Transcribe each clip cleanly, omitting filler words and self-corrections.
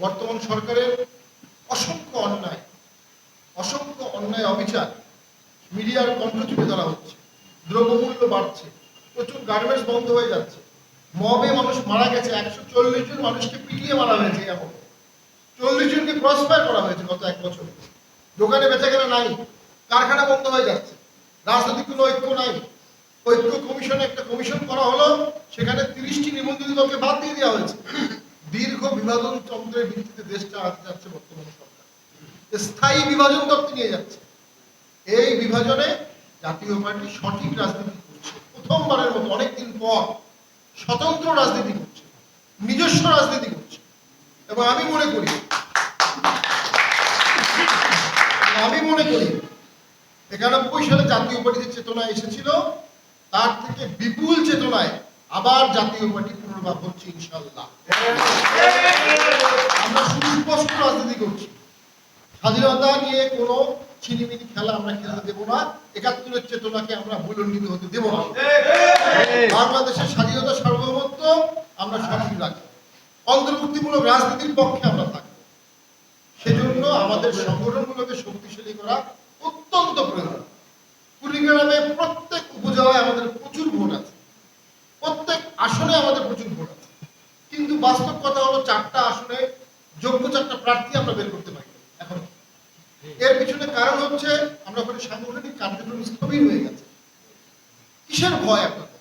বর্তমান সরকারের অসংখ্য অন্যায় অবিচার মিডিয়ার কণ্ঠ তুলে ধরা হচ্ছে। দ্রব্যমূল্য বাড়ছে, প্রচুর গার্মেন্টস বন্ধ হয়ে যাচ্ছে, মবে মানুষ মারা গেছে, 140 জন মানুষকে পিটিয়ে মারা হয়েছে, এমন 40 জনকে ক্রসফায়ার করা হয়েছে গত 1 বছর। দোকানে বেচাকেনা নাই, কারখানা বন্ধ হয়ে যাচ্ছে, রাজনৈতিক কোনো ঐক্য নাই। ঐক্য কমিশনে একটা কমিশন করা হলো, সেখানে 30টি নিবন্ধিত দলকে বাদ দিয়ে দেওয়া হয়েছে। দীর্ঘ বিভাজন তন্ত্রের ভিত্তিতে দেশটা আসতে যাচ্ছে বর্তমান সরকার, স্থায়ী বিভাজন তত্ত্ব নিয়ে যাচ্ছে। এই বিভাজনে জাতীয় পার্টি সঠিক রাজনীতি করছে, প্রথমবারের মতো অনেকদিন পর স্বতন্ত্র রাজনীতি করছে, নিজস্ব রাজনীতি করছে। এবং আমি মনে করি এখানে 91 সালে জাতীয় পার্টির চেতনা এসেছিল, তার থেকে বিপুল চেতনায় আবার জাতীয় পার্টি পুনর্ভাব হচ্ছে ইনশাআল্লাহ। আমরা সুস্পষ্ট রাজনীতি করছি, স্বাধীনতা নিয়ে কোনো ছিনিমিনি খেলা আমরা খেলতে দেবো না, 71-এর চেতনাকে আমরা ভুলণ্ডিত হতে দেবো না। বাংলাদেশের স্বাধীনতা সার্বভৌমত্ব আমরা সঠিক রাখবো, অন্তর্ভুক্তিমূলক রাজনীতির পক্ষে আমরা থাকবো। সেজন্য আমাদের সংগঠনগুলোকে শক্তিশালী করা অত্যন্ত প্রয়োজন। কুড়িগ্রামে প্রত্যেক উপজেলায় আমাদের প্রচুর ভোট আছে, প্রত্যেক আসনে আমাদের প্রচুর ভোট আছে, কিন্তু বাস্তব কথা হলো 4টা আসনে যোগ্য 4টা প্রার্থী আমরা বের করতে পারি এখন। এর পিছনে কারণ হচ্ছে আমরা কোনো সাংগঠনিক কার্যক্রম স্থবির হয়ে গেছে। কিসের ভয় আপনাদের?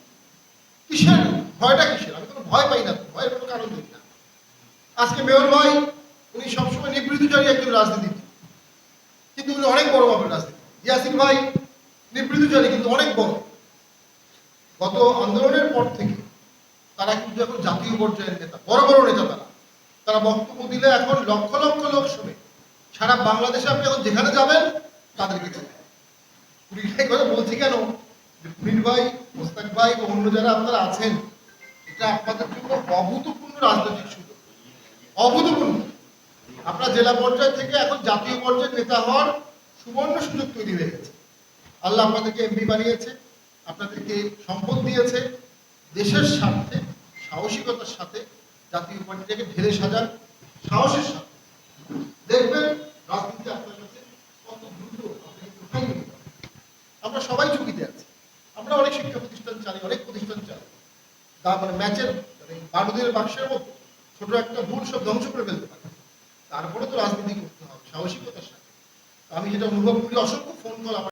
কিসের ভয়টা কিসের? আমি কোনো ভয় পাই না, ভয়ের কোনো কারণ দেখি না। আজকে মেয়র ভাই উনি সবসময় নিবৃত্তচারী একজন রাজনীতিবিদ, কিন্তু উনি অনেক বড় মাপের রাজনীতি। ইয়াসিন ভাই নিবৃত্তচারী কিন্তু অনেক বড়। গত আন্দোলনের পর থেকে তারা কিন্তু এখন জাতীয় পর্যায়ের নেতা, বড় বড় নেতা। তারা বক্তব্য দিলে এখন লক্ষ লক্ষ লোক শুনে। সারা বাংলাদেশে আপনি এখন যেখানে যাবেন তাদেরকে কুড়িগ্রামের কথা বলছি কেন, পুরিন ভাই, মোস্তাক ভাই ও অন্য যারা আপনারা আছেন, এটা আপনাদের জন্য অভূতপূর্ণ রাজনৈতিক সুযোগ, অভূতপূর্ণ। আপনার জেলা পর্যায় থেকে এখন জাতীয় পর্যায়ে নেতা হওয়ার সুবর্ণ সুযোগ তৈরি হয়ে গেছে। আল্লাহ আপনাদেরকে এমপি বানিয়েছে, আপনাদেরকে সম্পদ দিয়েছে। দেশের স্বার্থে সাহসিকতার সাথে জাতীয় পার্টিটাকে ঢেলে সাজান, সাহসের সাথে দেখবেন রাজনীতি আপনার কাছে কত দ্রুত আপনাকে কোথায় নিয়ে যাবে। আমরা সবাই ঝুঁকিতে আছি, আমরা অনেক শিক্ষা প্রতিষ্ঠান চালি, অনেক প্রতিষ্ঠান চালি, তারপরে ম্যাচের বারুদের বাক্সের মতো ছোট একটা ভুল সব ধ্বংস করে ফেলতে পারে। তারপরে তো রাজনীতি করতে হবে সাহসিকতার সাথে। আমি যেটা অনুভব করি, অসংখ্য ফোন কল আমার